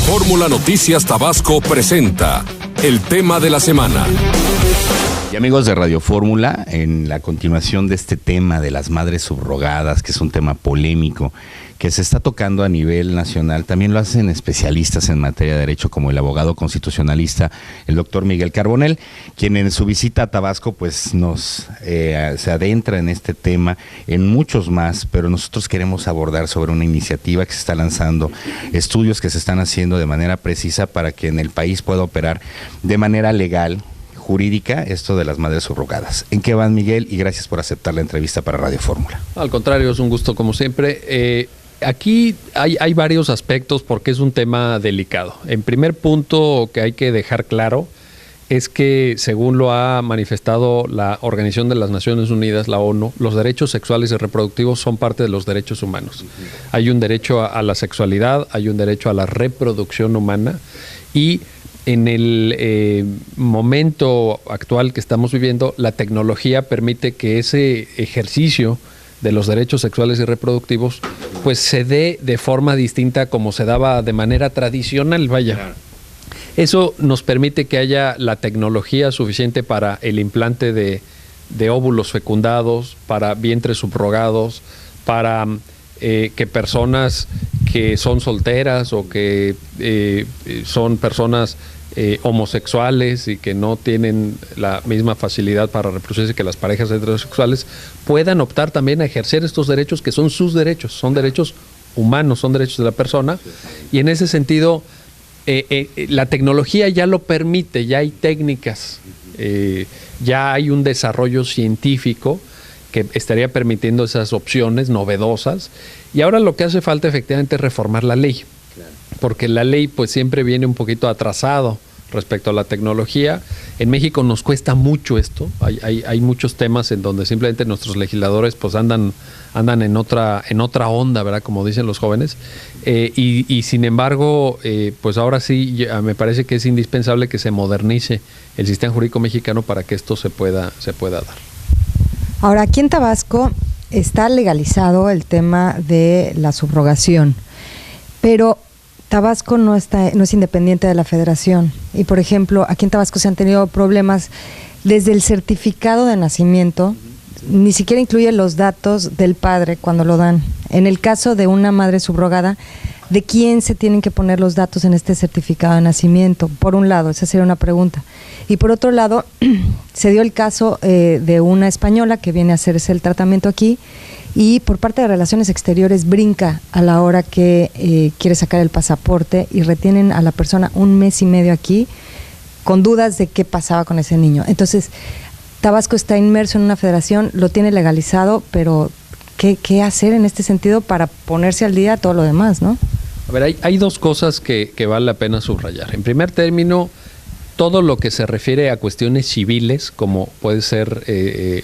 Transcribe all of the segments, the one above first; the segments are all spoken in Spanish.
Fórmula Noticias Tabasco presenta el tema de la semana. Y amigos de Radio Fórmula, en la continuación de este tema de las madres subrogadas, que es un tema polémico, que se está tocando a nivel nacional, también lo hacen especialistas en materia de derecho, como el abogado constitucionalista, el doctor Miguel Carbonell, quien en su visita a Tabasco pues se adentra en este tema, en muchos más, pero nosotros queremos abordar sobre una iniciativa que se está lanzando, estudios que se están haciendo de manera precisa para que en el país pueda operar de manera legal, jurídica, esto de las madres subrogadas. ¿En qué van, Miguel? Y gracias por aceptar la entrevista para Radio Fórmula. Al contrario, es un gusto como siempre. Aquí hay varios aspectos porque es un tema delicado. En primer punto que hay que dejar claro es que, según lo ha manifestado la Organización de las Naciones Unidas, la ONU, los derechos sexuales y reproductivos son parte de los derechos humanos. Hay un derecho a la sexualidad, hay un derecho a la reproducción humana y en el momento actual que estamos viviendo, la tecnología permite que ese ejercicio de los derechos sexuales y reproductivos pues se dé de forma distinta como se daba de manera tradicional, vaya. Claro. Eso nos permite que haya la tecnología suficiente para el implante de óvulos fecundados, para vientres subrogados, para que personas que son solteras o que son personas homosexuales y que no tienen la misma facilidad para reproducirse que las parejas heterosexuales puedan optar también a ejercer estos derechos que son sus derechos, son derechos humanos, son derechos de la persona, y en ese sentido la tecnología ya lo permite, ya hay técnicas, ya hay un desarrollo científico que estaría permitiendo esas opciones novedosas, y ahora lo que hace falta efectivamente es reformar la ley, porque la ley pues siempre viene un poquito atrasado respecto a la tecnología. En México nos cuesta mucho esto, hay muchos temas en donde simplemente nuestros legisladores pues andan en otra onda, ¿verdad? Como dicen los jóvenes, y sin embargo pues ahora sí me parece que es indispensable que se modernice el sistema jurídico mexicano para que esto se pueda dar. Ahora, aquí en Tabasco está legalizado el tema de la subrogación, pero Tabasco no es independiente de la federación y, por ejemplo, aquí en Tabasco se han tenido problemas desde el certificado de nacimiento, ni siquiera incluye los datos del padre cuando lo dan. En el caso de una madre subrogada, ¿de quién se tienen que poner los datos en este certificado de nacimiento? Por un lado, esa sería una pregunta. Y por otro lado, se dio el caso de una española que viene a hacerse el tratamiento aquí y por parte de Relaciones Exteriores brinca a la hora que quiere sacar el pasaporte y retienen a la persona 1 mes y medio aquí con dudas de qué pasaba con ese niño. Entonces, Tabasco está inmerso en una federación, lo tiene legalizado, pero ¿qué hacer en este sentido para ponerse al día todo lo demás, no? A ver, hay dos cosas que vale la pena subrayar. En primer término, todo lo que se refiere a cuestiones civiles, como puede ser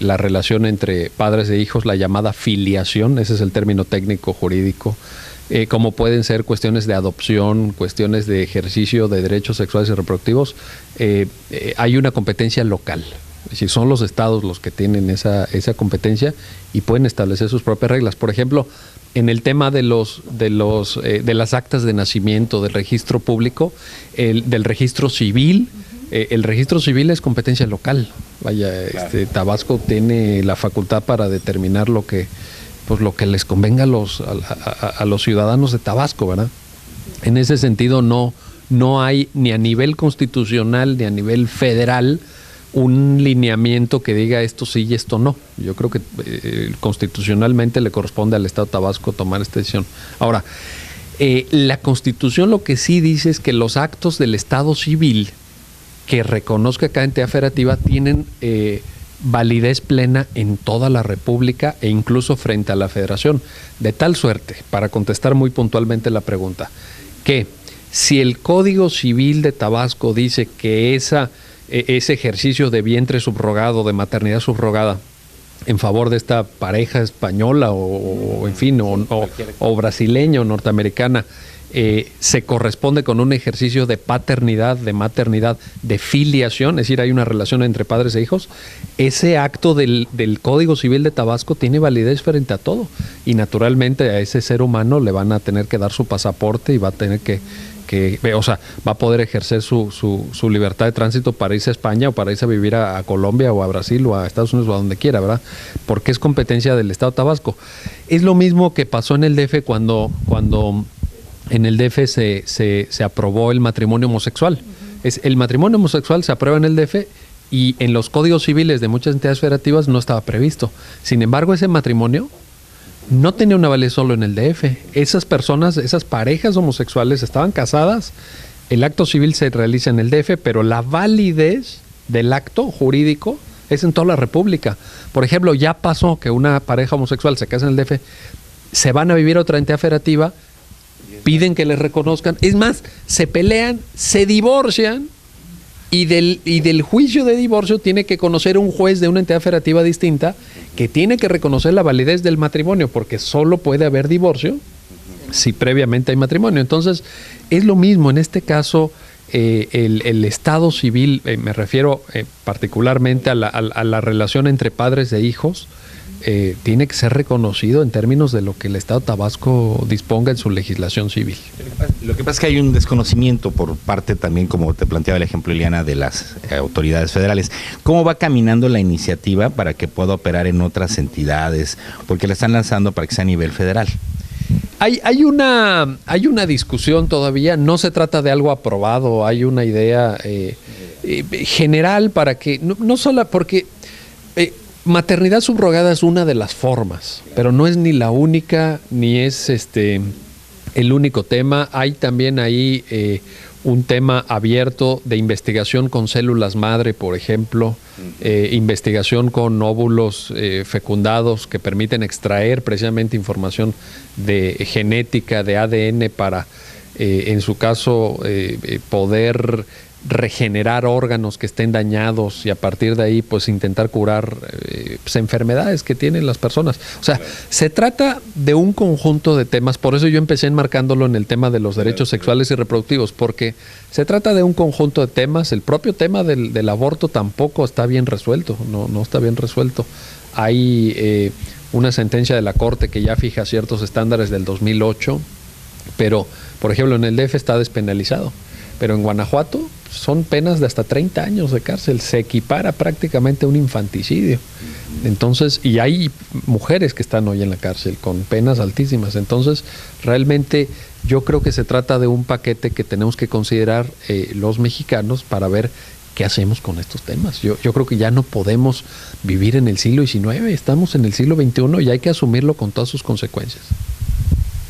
la relación entre padres e hijos, la llamada filiación, ese es el término técnico jurídico, como pueden ser cuestiones de adopción, cuestiones de ejercicio de derechos sexuales y reproductivos, hay una competencia local. Es decir, son los estados los que tienen esa competencia y pueden establecer sus propias reglas. Por ejemplo, en el tema de las actas de nacimiento, del registro público, del registro civil, el registro civil es competencia local. Vaya, claro. Tabasco tiene la facultad para determinar lo que les convenga a los ciudadanos de Tabasco, ¿verdad? En ese sentido no hay ni a nivel constitucional ni a nivel federal un lineamiento que diga esto sí y esto no. Yo creo que constitucionalmente le corresponde al Estado de Tabasco tomar esta decisión. Ahora, la Constitución lo que sí dice es que los actos del Estado civil que reconozca cada entidad federativa tienen validez plena en toda la República e incluso frente a la Federación. De tal suerte, para contestar muy puntualmente la pregunta, que si el Código Civil de Tabasco dice que ese ejercicio de vientre subrogado, de maternidad subrogada, en favor de esta pareja española o en fin, o brasileña o norteamericana, se corresponde con un ejercicio de paternidad, de maternidad, de filiación, es decir, hay una relación entre padres e hijos, ese acto del Código Civil de Tabasco tiene validez frente a todo y naturalmente a ese ser humano le van a tener que dar su pasaporte y va a tener que o sea, va a poder ejercer su libertad de tránsito para irse a España o para irse a vivir a Colombia o a Brasil o a Estados Unidos o a donde quiera, ¿verdad? Porque es competencia del Estado de Tabasco. Es lo mismo que pasó en el DF cuando en el DF se aprobó el matrimonio homosexual. El matrimonio homosexual se aprueba en el DF y en los códigos civiles de muchas entidades federativas no estaba previsto. Sin embargo, ese matrimonio no tenía una validez solo en el DF. Esas personas, esas parejas homosexuales estaban casadas, el acto civil se realiza en el DF, pero la validez del acto jurídico es en toda la República. Por ejemplo, ya pasó que una pareja homosexual se casa en el DF, se van a vivir a otra entidad federativa, piden que les reconozcan, es más, se pelean, se divorcian y del juicio de divorcio tiene que conocer un juez de una entidad federativa distinta que tiene que reconocer la validez del matrimonio, porque solo puede haber divorcio si previamente hay matrimonio. Entonces, es lo mismo en este caso. El Estado civil, me refiero particularmente a la relación entre padres e hijos, tiene que ser reconocido en términos de lo que el Estado de Tabasco disponga en su legislación civil. Lo que pasa es que hay un desconocimiento por parte también, como te planteaba el ejemplo, Ileana, de las autoridades federales. ¿Cómo va caminando la iniciativa para que pueda operar en otras entidades? Porque la están lanzando para que sea a nivel federal. Hay una discusión todavía, no se trata de algo aprobado, hay una idea general para que, no solo porque maternidad subrogada es una de las formas, pero no es ni la única, ni es el único tema. Hay también ahí un tema abierto de investigación con células madre, por ejemplo, investigación con óvulos fecundados que permiten extraer precisamente información de genética, de ADN para, en su caso, poder regenerar órganos que estén dañados y a partir de ahí pues intentar curar pues, enfermedades que tienen las personas. O sea, se trata de un conjunto de temas, por eso yo empecé enmarcándolo en el tema de los derechos sexuales y reproductivos, porque se trata de un conjunto de temas. El propio tema del aborto tampoco está bien resuelto, no está bien resuelto. Hay una sentencia de la Corte que ya fija ciertos estándares del 2008, pero por ejemplo en el DF está despenalizado, pero en Guanajuato son penas de hasta 30 años de cárcel, se equipara prácticamente a un infanticidio. Entonces, y hay mujeres que están hoy en la cárcel con penas altísimas. Entonces, realmente yo creo que se trata de un paquete que tenemos que considerar los mexicanos para ver qué hacemos con estos temas. Yo creo que ya no podemos vivir en el siglo XIX, estamos en el siglo XXI y hay que asumirlo con todas sus consecuencias.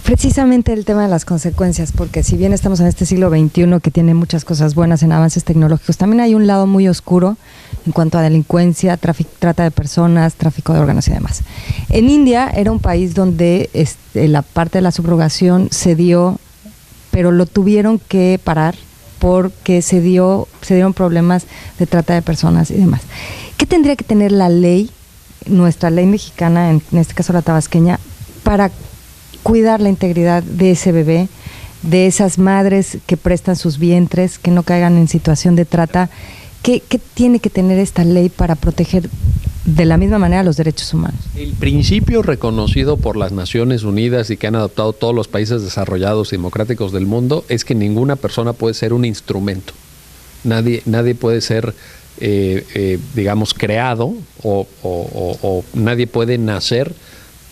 Precisamente el tema de las consecuencias, porque si bien estamos en este siglo XXI que tiene muchas cosas buenas en avances tecnológicos, también hay un lado muy oscuro en cuanto a delincuencia, trata de personas, tráfico de órganos y demás. En India era un país donde la parte de la subrogación se dio, pero lo tuvieron que parar porque se dieron problemas de trata de personas y demás. ¿Qué tendría que tener la ley, nuestra ley mexicana, en este caso la tabasqueña, para cuidar la integridad de ese bebé, de esas madres que prestan sus vientres, que no caigan en situación de trata? ¿Qué tiene que tener esta ley para proteger de la misma manera los derechos humanos? El principio reconocido por las Naciones Unidas y que han adoptado todos los países desarrollados y democráticos del mundo es que ninguna persona puede ser un instrumento. Nadie puede ser, digamos, creado o nadie puede nacer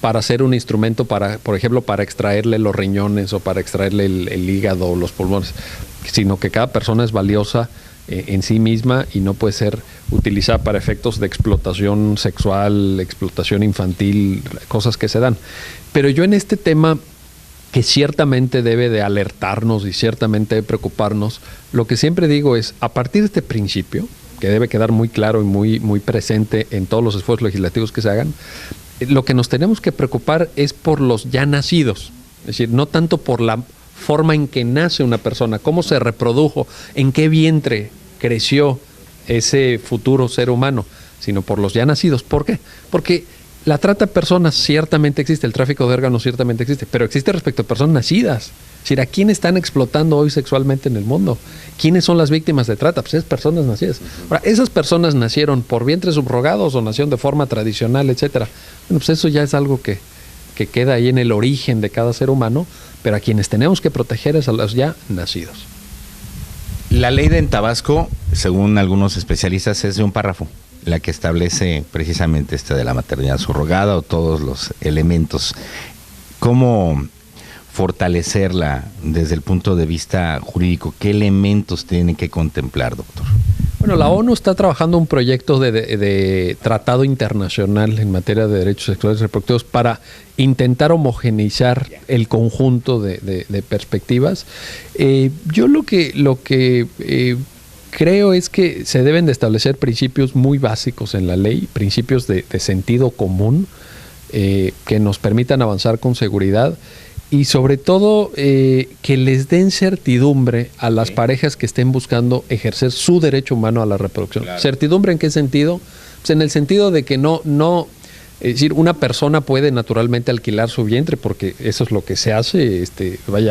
para ser un instrumento para, por ejemplo, para extraerle los riñones o para extraerle el hígado o los pulmones, sino que cada persona es valiosa en sí misma y no puede ser utilizada para efectos de explotación sexual, explotación infantil, cosas que se dan. Pero yo en este tema, que ciertamente debe de alertarnos y ciertamente debe preocuparnos, lo que siempre digo es, a partir de este principio, que debe quedar muy claro y muy presente en todos los esfuerzos legislativos que se hagan, lo que nos tenemos que preocupar es por los ya nacidos, es decir, no tanto por la forma en que nace una persona, cómo se reprodujo, en qué vientre creció ese futuro ser humano, sino por los ya nacidos. ¿Por qué? Porque la trata de personas ciertamente existe, el tráfico de órganos ciertamente existe, pero existe respecto a personas nacidas. Es decir, ¿a quién están explotando hoy sexualmente en el mundo? ¿Quiénes son las víctimas de trata? Pues esas personas nacidas. Ahora, ¿esas personas nacieron por vientres subrogados o nacieron de forma tradicional, etcétera? Bueno, pues eso ya es algo que que queda ahí en el origen de cada ser humano, pero a quienes tenemos que proteger es a los ya nacidos. La ley en Tabasco, según algunos especialistas, es de un párrafo, la que establece precisamente de la maternidad subrogada o todos los elementos. ¿Cómo fortalecerla desde el punto de vista jurídico? ¿Qué elementos tiene que contemplar, doctor? Bueno, la ONU está trabajando un proyecto de tratado internacional en materia de derechos sexuales y reproductivos para intentar homogeneizar el conjunto de perspectivas. Yo lo que creo es que se deben de establecer principios muy básicos en la ley, principios de sentido común, que nos permitan avanzar con seguridad. Y sobre todo que les den certidumbre a las parejas que estén buscando ejercer su derecho humano a la reproducción. Claro. ¿Certidumbre en qué sentido? Pues en el sentido de que es decir, una persona puede naturalmente alquilar su vientre porque eso es lo que se hace.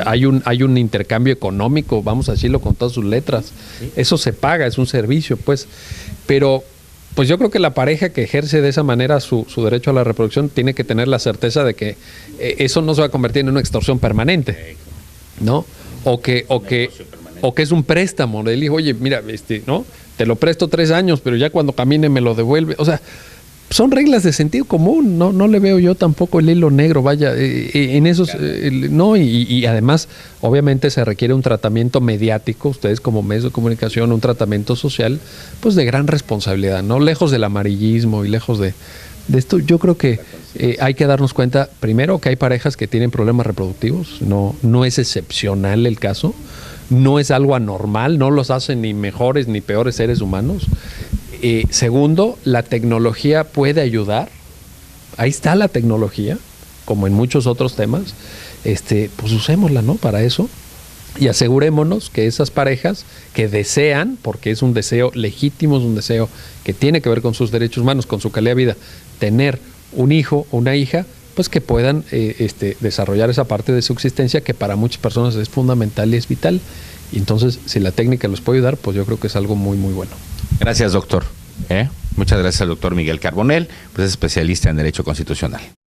Hay un intercambio económico, vamos a decirlo con todas sus letras. ¿Sí? Eso se paga, es un servicio, pues. Pero pues yo creo que la pareja que ejerce de esa manera su derecho a la reproducción tiene que tener la certeza de que eso no se va a convertir en una extorsión permanente, ¿no? O que es un préstamo. Le digo, oye, mira, ¿no? Te lo presto 3 años, pero ya cuando camine me lo devuelve. O sea, son reglas de sentido común, no le veo yo tampoco el hilo negro, vaya, en esos, no, y además, obviamente se requiere un tratamiento mediático, ustedes como medios de comunicación, un tratamiento social, pues de gran responsabilidad, ¿no? Lejos del amarillismo y lejos de esto, yo creo que hay que darnos cuenta, primero, que hay parejas que tienen problemas reproductivos, no es excepcional el caso, no es algo anormal, no los hace ni mejores ni peores seres humanos. Segundo, la tecnología puede ayudar. Ahí está la tecnología, como en muchos otros temas. Pues usémosla, ¿no? Para eso. Y asegurémonos que esas parejas que desean, porque es un deseo legítimo, es un deseo que tiene que ver con sus derechos humanos, con su calidad de vida, tener un hijo o una hija, pues que puedan desarrollar esa parte de su existencia que para muchas personas es fundamental y es vital. Y entonces, si la técnica los puede ayudar, pues yo creo que es algo muy, muy bueno. Gracias, doctor. Muchas gracias al doctor Miguel Carbonell, pues es especialista en Derecho Constitucional.